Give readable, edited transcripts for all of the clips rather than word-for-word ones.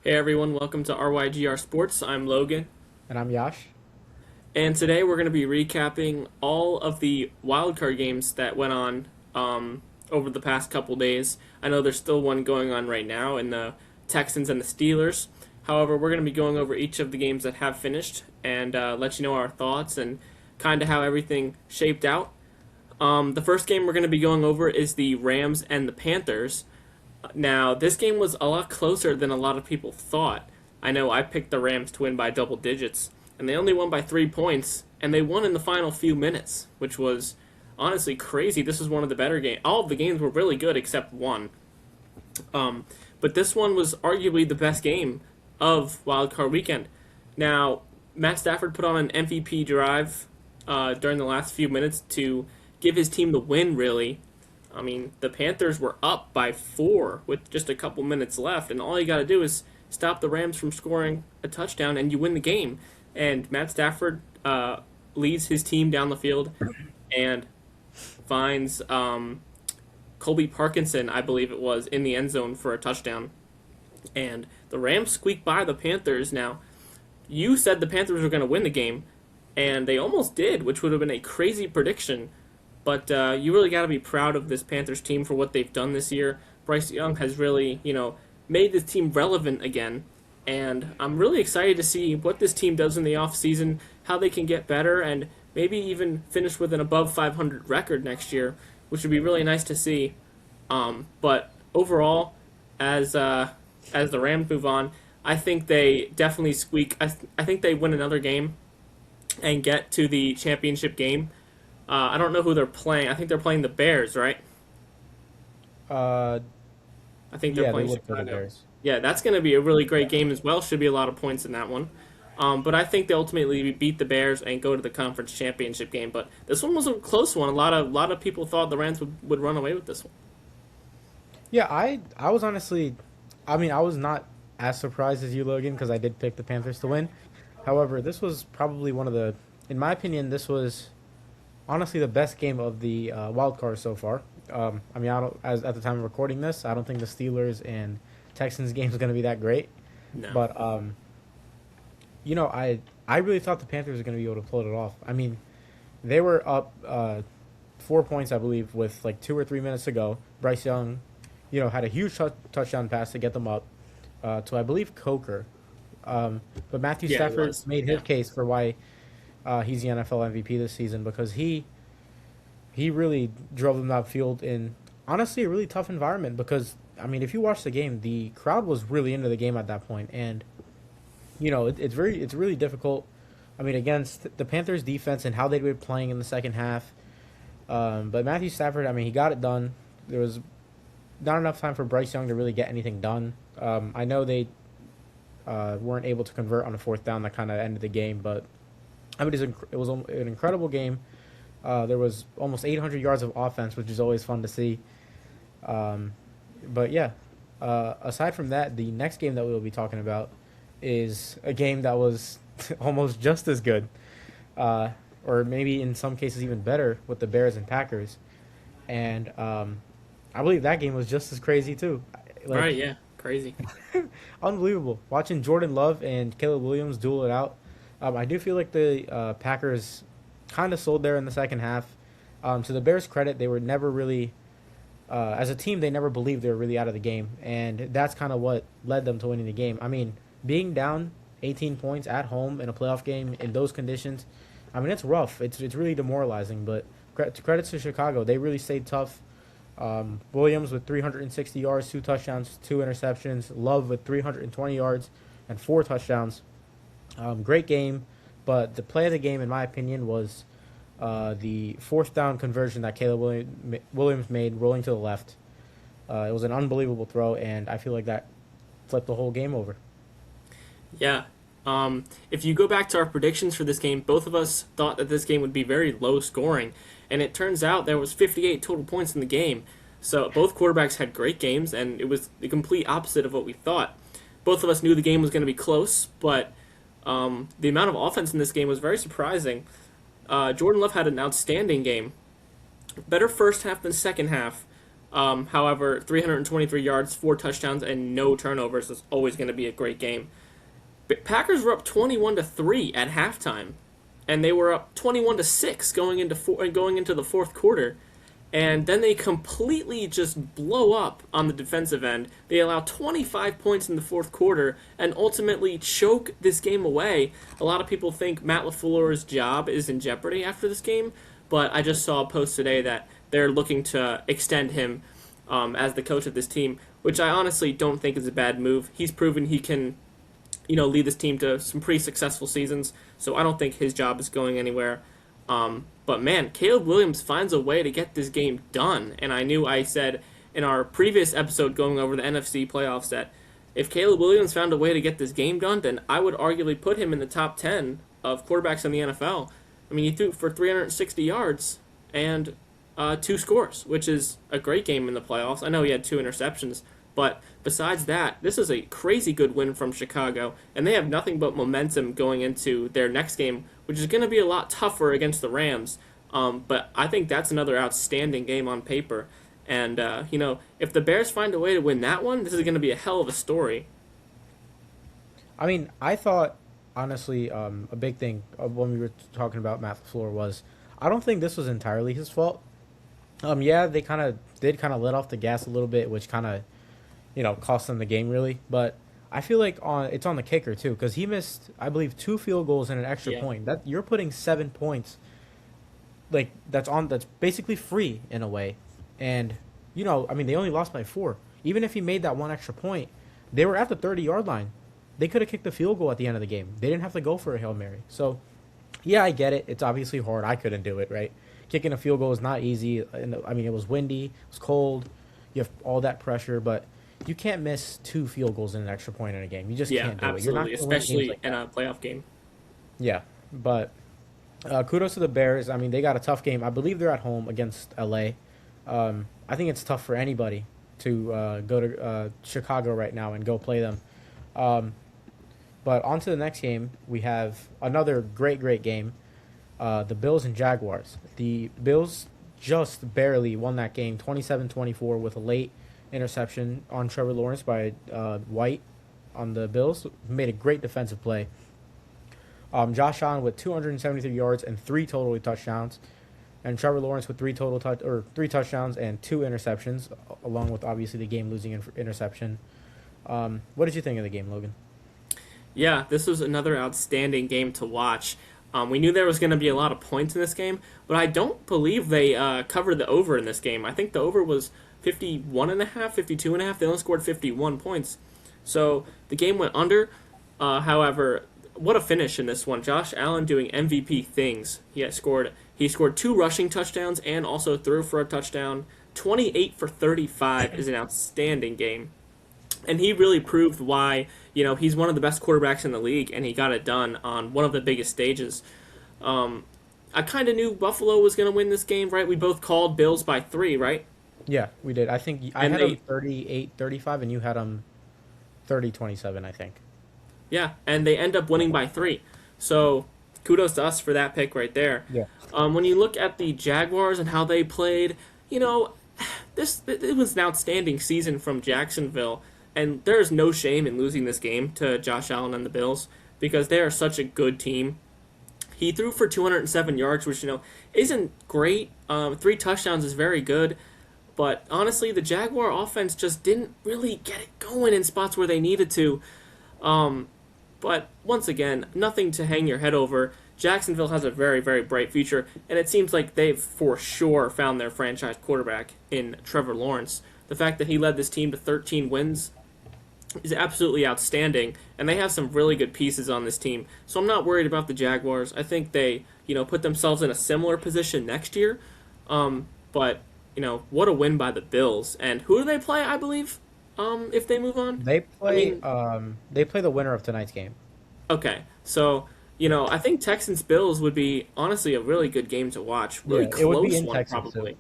Hey everyone, welcome to RYGR Sports. I'm Logan, And I'm Yash. and today we're going to be recapping all of the wildcard games that went on over the past couple days. I know there's still one going on right now in the Texans and the Steelers. However, we're going to be going over each of the games that have finished and let you know our thoughts and kind of how everything shaped out. The first game we're going to be going over is the Rams and the Panthers. Now, this game was a lot closer than a lot of people thought. I know I picked the Rams to win by double digits, and they only won by 3 points, and they won in the final few minutes, which was honestly crazy. This was one of the better games. All of the games were really good except one. Um, but this one was arguably the best game of Wild Card Weekend. Now, Matt Stafford put on an MVP drive during the last few minutes to give his team the win, really. I mean, the Panthers were up by 4 with just a couple minutes left, and all you got to do is stop the Rams from scoring a touchdown, and you win the game. And Matt Stafford leads his team down the field and finds Colby Parkinson, I believe it was, in the end zone for a touchdown. And the Rams squeaked by the Panthers. Now, you said the Panthers were going to win the game, and they almost did, which would have been a crazy prediction. But you really got to be proud of this Panthers team for what they've done this year. Bryce Young has really, made this team relevant again. And I'm really excited to see what this team does in the offseason, how they can get better, and maybe even finish with an above 500 record next year, which would be really nice to see. But overall, as the Rams move on, I think they definitely squeak. I think they win another game and get to the championship game. I don't know who they're playing. I think they're playing the Bears, right? Uh, I think they're yeah, they playing would play the Chicago. Bears. Yeah, that's going to be a really great game as well. Should be a lot of points in that one. But I think they ultimately beat the Bears and go to the conference championship game. But this one was a close one. A lot of people thought the Rams would run away with this one. Yeah, I was honestly, I mean, I was not as surprised as you, Logan, because I did pick the Panthers to win. However, this was probably one of the, in my opinion, this was honestly the best game of the wild card so far. I mean, I don't, as at the time of recording this, I don't think the Steelers and Texans game is going to be that great. No. But I really thought the Panthers were going to be able to pull it off. I mean, they were up 4 points, I believe, with like 2 or 3 minutes to go. Bryce Young, had a huge touchdown pass to get them up to I believe Coker. But Matthew Yeah, it Stafford was. made Yeah. his case for why he's the NFL MVP this season because he really drove them downfield in honestly a really tough environment. Because I mean, if you watch the game, the crowd was really into the game at that point, and it's really difficult. I mean, against the Panthers defense and how they were playing in the second half. But Matthew Stafford, I mean, he got it done. There was not enough time for Bryce Young to really get anything done. I know they weren't able to convert on a fourth down that kind of ended the game, but I mean, it was an incredible game. There was almost 800 yards of offense, which is always fun to see. Um, but yeah, aside from that, the next game that we will be talking about is a game that was almost just as good, or maybe in some cases even better, with the Bears and Packers. And I believe that game was just as crazy too. Like Right. Yeah. Crazy. unbelievable watching Jordan Love and Caleb Williams duel it out. I do feel like the Packers kind of sold there in the second half. To the Bears' credit, they were never really, as a team, they never believed they were really out of the game, and that's kind of what led them to winning the game. I mean, being down 18 points at home in a playoff game in those conditions, I mean, it's rough. It's really demoralizing. But credits to Chicago, they really stayed tough. Williams with 360 yards, 2 touchdowns, 2 interceptions. Love with 320 yards and 4 touchdowns. Great game, but the play of the game, in my opinion, was the fourth down conversion that Williams made, rolling to the left. It was an unbelievable throw, and I feel like that flipped the whole game over. Yeah. If you go back to our predictions for this game, both of us thought that this game would be very low scoring, and it turns out there was 58 total points in the game. So both quarterbacks had great games, and it was the complete opposite of what we thought. Both of us knew the game was going to be close, but the amount of offense in this game was very surprising. Jordan Love had an outstanding game. Better first half than second half. However, 323 yards, 4 touchdowns, and no turnovers is always going to be a great game. But Packers were up 21-3 at halftime, and they were up 21-6 going into the fourth quarter. And then they completely just blow up on the defensive end. They allow 25 points in the fourth quarter and ultimately choke this game away. A lot of people think Matt LaFleur's job is in jeopardy after this game, but I just saw a post today that they're looking to extend him as the coach of this team, which I honestly don't think is a bad move. He's proven he can, lead this team to some pretty successful seasons, so I don't think his job is going anywhere. But man, Caleb Williams finds a way to get this game done. And I said in our previous episode going over the NFC playoffs that if Caleb Williams found a way to get this game done, then I would arguably put him in the top 10 of quarterbacks in the NFL. I mean, he threw for 360 yards and 2 scores, which is a great game in the playoffs. I know he had 2 interceptions, but besides that, this is a crazy good win from Chicago, and they have nothing but momentum going into their next game, which is going to be a lot tougher against the Rams. But I think that's another outstanding game on paper. And, if the Bears find a way to win that one, this is going to be a hell of a story. I mean, I thought, honestly, a big thing when we were talking about Matt LaFleur was I don't think this was entirely his fault. Yeah, they did let off the gas a little bit, which kind of cost them the game really. But I feel like it's on the kicker too, because he missed, I believe, 2 field goals and an extra point. That you're putting 7 points, like that's basically free in a way. And I mean, they only lost by 4. Even if he made that 1 extra point, they were at the 30-yard line. They could have kicked the field goal at the end of the game. They didn't have to go for a Hail Mary. So, yeah, I get it. It's obviously hard. I couldn't do it, right? Kicking a field goal is not easy. I mean, it was windy, it was cold. You have all that pressure, but you can't miss 2 field goals and an extra point in a game. You just can't do absolutely. it. You're not Especially in a playoff game. Yeah, but kudos to the Bears. I mean, they got a tough game. I believe they're at home against LA. I think it's tough for anybody to go to Chicago right now and go play them. But on to the next game, we have another great game, the Bills and Jaguars. The Bills just barely won that game, 27-24, with a late interception on Trevor Lawrence by White on the Bills. Made a great defensive play. Josh Allen with 273 yards and 3 total touchdowns, and Trevor Lawrence with 3 touchdowns and 2 interceptions, along with obviously the game-losing interception. What did you think of the game, Logan? Yeah, this was another outstanding game to watch. We knew there was going to be a lot of points in this game, but I don't believe they covered the over in this game. I think the over was 51.5, 52.5. They only scored 51 points. So the game went under. However, what a finish in this one. Josh Allen doing MVP things. He scored 2 rushing touchdowns and also threw for a touchdown. 28 for 35 is an outstanding game. And he really proved why, he's one of the best quarterbacks in the league, and he got it done on one of the biggest stages. I kind of knew Buffalo was going to win this game, right? We both called Bills by 3, right? Yeah, we did. I think I had them 38-35, and you had them 30-27, I think. Yeah, and they end up winning by 3. So kudos to us for that pick right there. Yeah. When you look at the Jaguars and how they played, it was an outstanding season from Jacksonville. And there is no shame in losing this game to Josh Allen and the Bills because they are such a good team. He threw for 207 yards, which, isn't great. 3 touchdowns is very good. But honestly, the Jaguar offense just didn't really get it going in spots where they needed to. But once again, nothing to hang your head over. Jacksonville has a very, very bright future, and it seems like they've for sure found their franchise quarterback in Trevor Lawrence. The fact that he led this team to 13 wins is absolutely outstanding, and they have some really good pieces on this team. So I'm not worried about the Jaguars. I think they, put themselves in a similar position next year. But, what a win by the Bills. And who do they play, I believe, if they move on? They play the winner of tonight's game. Okay, so, I think Texans-Bills would be, honestly, a really good game to watch. Really close it would be in one, Texas, probably. too.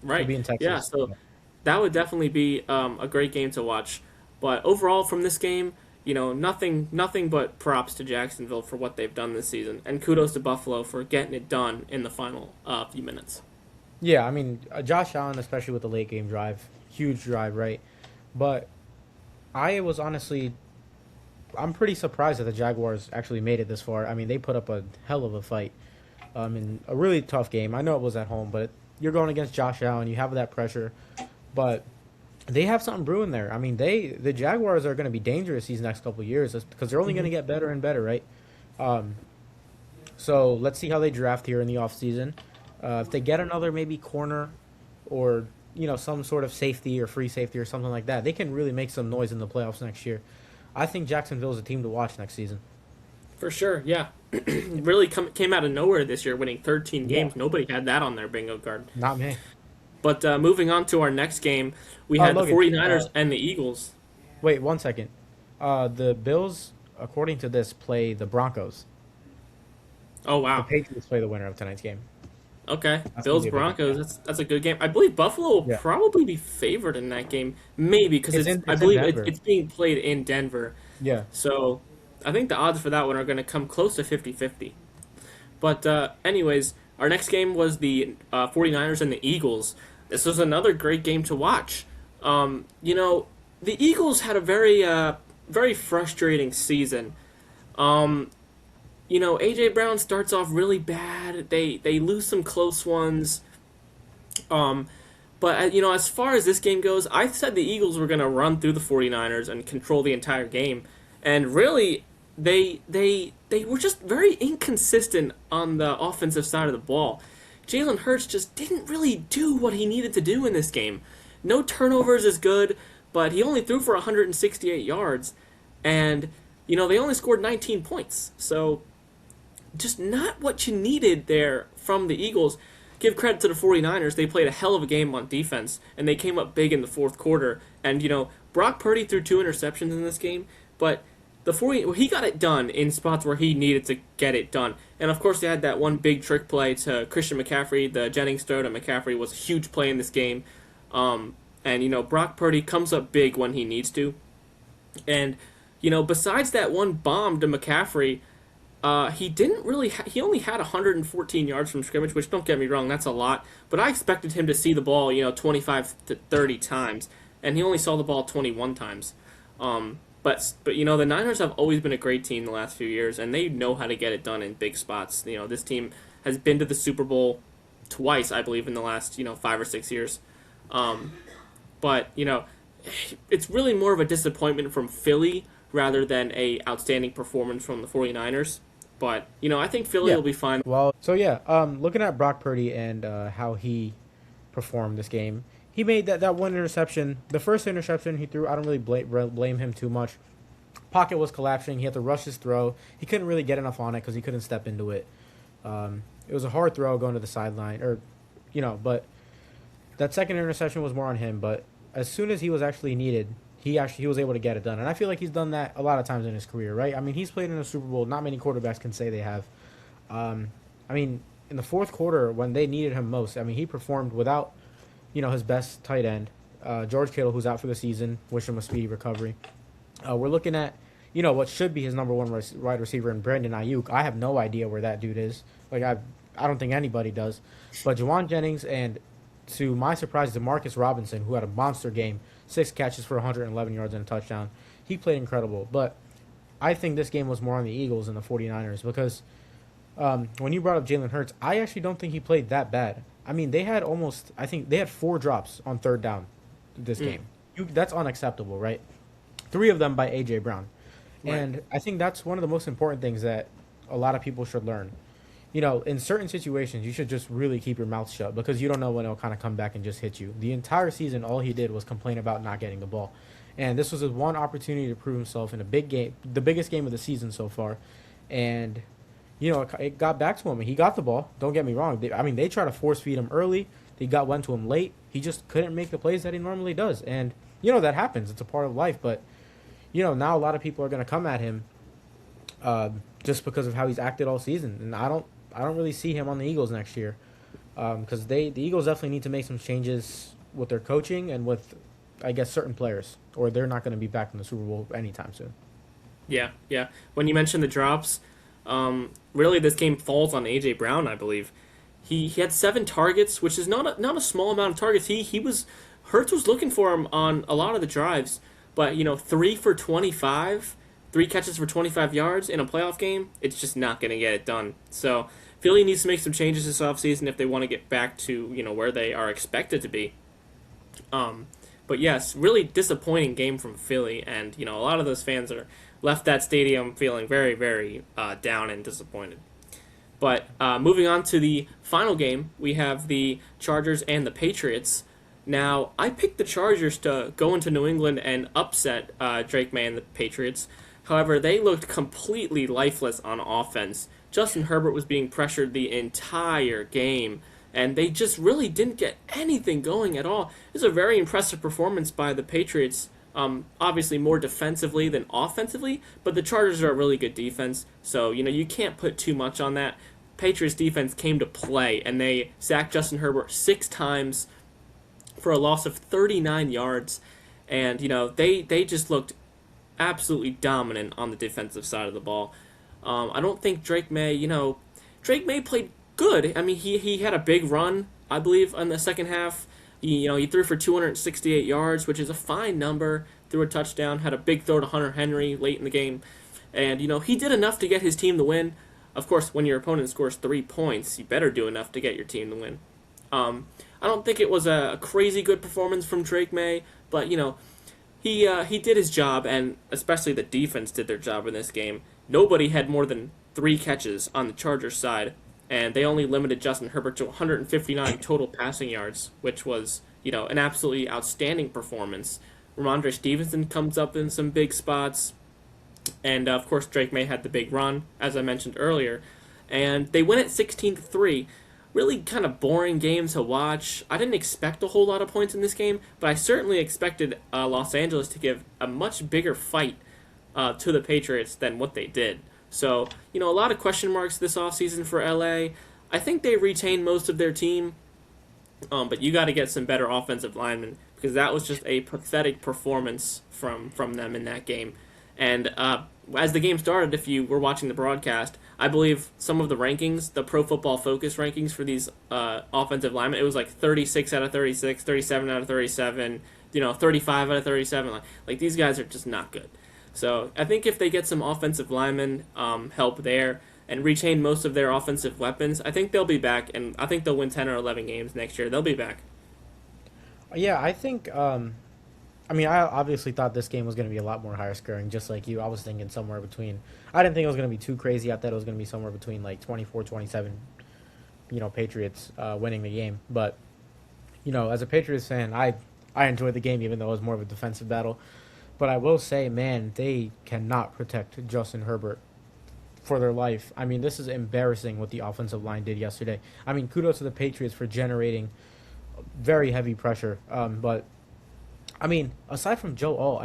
Right. It would be in Texas. Yeah, so that would definitely be a great game to watch. But overall, from this game, nothing but props to Jacksonville for what they've done this season, and kudos to Buffalo for getting it done in the final few minutes. Yeah, I mean, Josh Allen, especially with the late game drive, huge drive, right? But I was honestly, I'm pretty surprised that the Jaguars actually made it this far. I mean, they put up a hell of a fight in a really tough game. I know it was at home, but you're going against Josh Allen. You have that pressure, but they have something brewing there. I mean, the Jaguars are going to be dangerous these next couple of years because they're only going Hmm. to get better and better, right? Um, so let's see how they draft here in the offseason. If they get another maybe corner or some sort of safety or free safety or something like that, they can really make some noise in the playoffs next year. I think Jacksonville is a team to watch next season. For sure, yeah. Really came out of nowhere this year, winning 13 Yeah, games. Nobody had that on their bingo card. not me. But moving on to our next game, we had the Logan. 49ers and the Eagles. Wait 1 second. The Bills, according to this, play the Broncos. Oh, The wow. Patriots play the winner of tonight's game. Okay, That's gonna Bills be a big game. Yeah. Broncos. That's a good game. I believe Buffalo will Yeah. probably be favored in that game, maybe because I It's in believe Denver. it's being played in Denver. Yeah. So I think the odds for that one are going to come close to 50-50. But anyways, our next game was the 49ers and the Eagles. This was another great game to watch. You know, the Eagles had a very frustrating season. Um, you know, AJ Brown starts off really bad. They lose some close ones. Um, but you know, as far as this game goes, I said the Eagles were going to run through the 49ers and control the entire game. And really they were just very inconsistent on the offensive side of the ball. Jalen Hurts just didn't really do what he needed to do in this game. No turnovers is good, but he only threw for 168 yards and you know, they only scored 19 points. So just not what you needed there from the Eagles. Give credit to the 49ers. They played a hell of a game on defense, and they came up big in the fourth quarter. And, you know, Brock Purdy threw 2 interceptions in this game, but he got it done in spots where he needed to get it done. And, of course, they had that one big trick play to Christian McCaffrey. The Jennings throw to McCaffrey was a huge play in this game. And, you know, Brock Purdy comes up big when he needs to. And, you know, besides that one bomb to McCaffrey, he didn't really. He only had 114 yards from scrimmage, which don't get me wrong, that's a lot. But I expected him to see the ball, you know, 25 to 30 times, and he only saw the ball 21 times. But you know, the Niners have always been a great team the last few years, and they know how to get it done in big spots. You know, this team has been to the Super Bowl twice, I believe, in the last 5 or 6 years. Um, but you know, it's really more of a disappointment from Philly rather than a outstanding performance from the 49ers. But, you know, I think Philly Yeah. will be fine. Well, so yeah, looking at Brock Purdy and how he performed this game, he made that one interception. The first interception he threw, I don't really blame him too much. Pocket was collapsing. He had to rush his throw. He couldn't really get enough on it because he couldn't step into it. It was a hard throw going to the sideline, but that second interception was more on him. But as soon as he was actually needed, he was able to get it done. And I feel like he's done that a lot of times in his career, right? I mean, he's played in a Super Bowl. Not many quarterbacks can say they have. I mean, in the fourth quarter when they needed him most, I mean, he performed without, his best tight end, George Kittle, who's out for the season. Wish him a speedy recovery. We're looking at, what should be his number one wide receiver in Brandon Ayuk. I have no idea where that dude is. Like I don't think anybody does. But Jawan Jennings and, to my surprise, Demarcus Robinson, who had a monster game, 6 catches for 111 yards and a touchdown. He played incredible. But I think this game was more on the Eagles than the 49ers because when you brought up Jalen Hurts, I actually don't think he played that bad. I mean, I think they had 4 drops on third down this Mm, game. That's unacceptable, right? 3 of them by A.J. Brown. right. And I think that's one of the most important things that a lot of people should learn. In certain situations, you should just really keep your mouth shut because you don't know when it'll kind of come back and just hit you. The entire season, all he did was complain about not getting the ball. And this was his one opportunity to prove himself in a big game, the biggest game of the season so far. And, it got back to him. And he got the ball. Don't get me wrong. They tried to force feed him early. Went to him late. He just couldn't make the plays that he normally does. And, that happens. It's a part of life. But, now a lot of people are going to come at him just because of how he's acted all season. And I don't really see him on the Eagles next year because the Eagles definitely need to make some changes with their coaching and with, I guess, certain players, or they're not going to be back in the Super Bowl anytime soon. Yeah, When you mentioned the drops, really this game falls on A.J. Brown, I believe. He had 7 targets, which is not a small amount of targets. He was Hurts was looking for him on a lot of the drives, but 3 for 25, 3 catches for 25 yards in a playoff game, it's just not going to get it done. So Philly needs to make some changes this offseason if they want to get back to where they are expected to be. But yes, really disappointing game from Philly, and a lot of those fans are left that stadium feeling very, very down and disappointed. But moving on to the final game, we have the Chargers and the Patriots. Now, I picked the Chargers to go into New England and upset Drake May and the Patriots. However, they looked completely lifeless on offense. Justin Herbert was being pressured the entire game, and they just really didn't get anything going at all. It was a very impressive performance by the Patriots, obviously more defensively than offensively, but the Chargers are a really good defense, so you can't put too much on that. Patriots defense came to play, and they sacked Justin Herbert 6 times for a loss of 39 yards, and they just looked absolutely dominant on the defensive side of the ball. I don't think Drake May played good. I mean, he had a big run, I believe, in the second half. He threw for 268 yards, which is a fine number. Threw a touchdown, had a big throw to Hunter Henry late in the game, and he did enough to get his team the win. Of course, when your opponent scores 3 points, you better do enough to get your team to win. I don't think it was a crazy good performance from Drake May, but he did his job, and especially the defense did their job in this game. Nobody had more than 3 catches on the Chargers side, and they only limited Justin Herbert to 159 total passing yards, which was an absolutely outstanding performance. Ramondre Stevenson comes up in some big spots, and of course Drake May had the big run, as I mentioned earlier, and they win at 16-3. Really kind of boring game to watch. I didn't expect a whole lot of points in this game, but I certainly expected Los Angeles to give a much bigger fight to the Patriots than what they did. So, a lot of question marks this offseason for LA. I think they retained most of their team, but you got to get some better offensive linemen, because that was just a pathetic performance from them in that game. And as the game started, if you were watching the broadcast, I believe some of the rankings, the Pro Football Focus rankings for these offensive linemen, it was like 36 out of 36, 37 out of 37, 35 out of 37. Like these guys are just not good. So I think if they get some offensive linemen help there and retain most of their offensive weapons, I think they'll be back, and I think they'll win 10 or 11 games next year. They'll be back. Yeah, I think. I obviously thought this game was going to be a lot more higher scoring, just like you. I was thinking somewhere between. I didn't think it was going to be too crazy. I thought it was going to be somewhere between like 24-27. Patriots winning the game. But as a Patriots fan, I enjoyed the game, even though it was more of a defensive battle. But I will say, man, they cannot protect Justin Herbert for their life. I mean, this is embarrassing what the offensive line did yesterday. I mean, kudos to the Patriots for generating very heavy pressure. But I mean, aside from Joe All,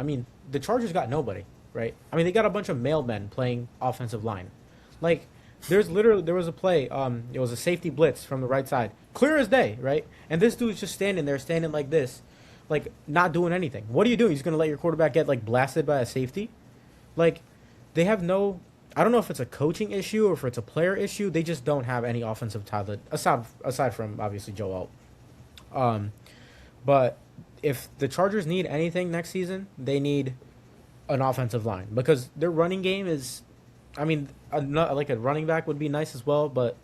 the Chargers got nobody, right? I mean, they got a bunch of mailmen playing offensive line. Like, there was a play, it was a safety blitz from the right side, clear as day, right? And this dude's just standing there, standing like this, like, not doing anything. What are you doing? He's going to let your quarterback get, like, blasted by a safety? Like, they have no, I don't know if it's a coaching issue or if it's a player issue. They just don't have any offensive talent, aside from, obviously, Joe Alt. But if the Chargers need anything next season, they need an offensive line, because their running game is, like a running back would be nice as well, but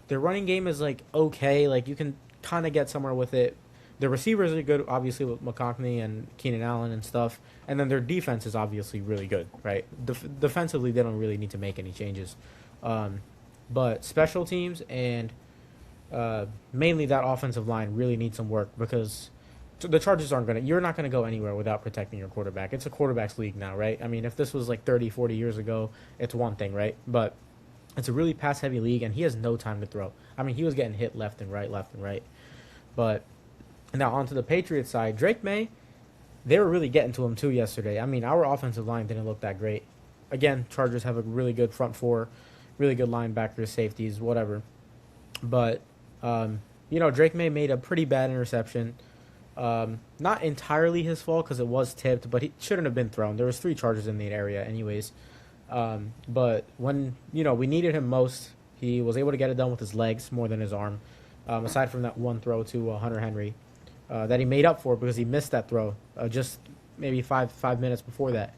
their running game is like okay, like you can kind of get somewhere with it. The receivers are good, obviously, with McConkey and Keenan Allen and stuff, and then their defense is obviously really good, right? Defensively, they don't really need to make any changes, but special teams and mainly that offensive line really need some work, because the Chargers you're not going to go anywhere without protecting your quarterback. It's a quarterback's league now, right? I mean, if this was like 30, 40 years ago, it's one thing, right? But it's a really pass-heavy league, and he has no time to throw. I mean, he was getting hit left and right. But now onto the Patriots side, Drake May, they were really getting to him too yesterday. I mean, our offensive line didn't look that great. Again, Chargers have a really good front four, really good linebackers, safeties, whatever. But, Drake May made a pretty bad interception. Not entirely his fault, because it was tipped, but he shouldn't have been thrown. There was 3 charges in the area anyways. But when, we needed him most, he was able to get it done with his legs more than his arm. aside from that one throw to Hunter Henry that he made up for because he missed that throw just maybe five minutes before that.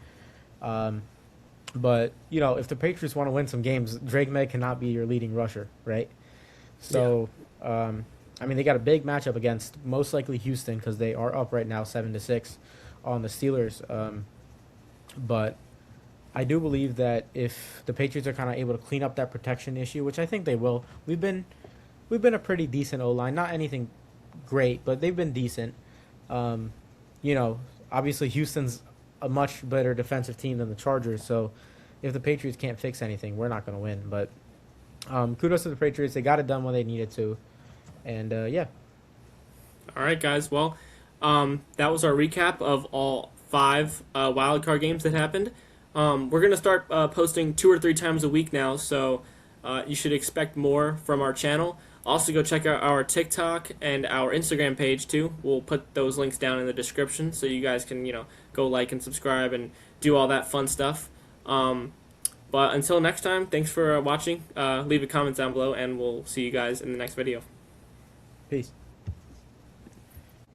Um, but if the Patriots want to win some games, Drake May cannot be your leading rusher, right? Yeah. So, they got a big matchup against most likely Houston because they are up right now 7-6 on the Steelers. But I do believe that if the Patriots are kind of able to clean up that protection issue, which I think they will, we've been a pretty decent O line, not anything great, but they've been decent. Um, Obviously Houston's a much better defensive team than the Chargers, so if the Patriots can't fix anything, we're not going to win. But kudos to the Patriots; they got it done when they needed to, and yeah. All right, guys. Well, that was our recap of all 5 wild card games that happened. We're gonna start posting 2 or 3 times a week now, so you should expect more from our channel. Also, go check out our TikTok and our Instagram page too. We'll put those links down in the description so you guys can go like and subscribe and do all that fun stuff. But until next time, thanks for watching. Leave a comment down below, and we'll see you guys in the next video. Peace.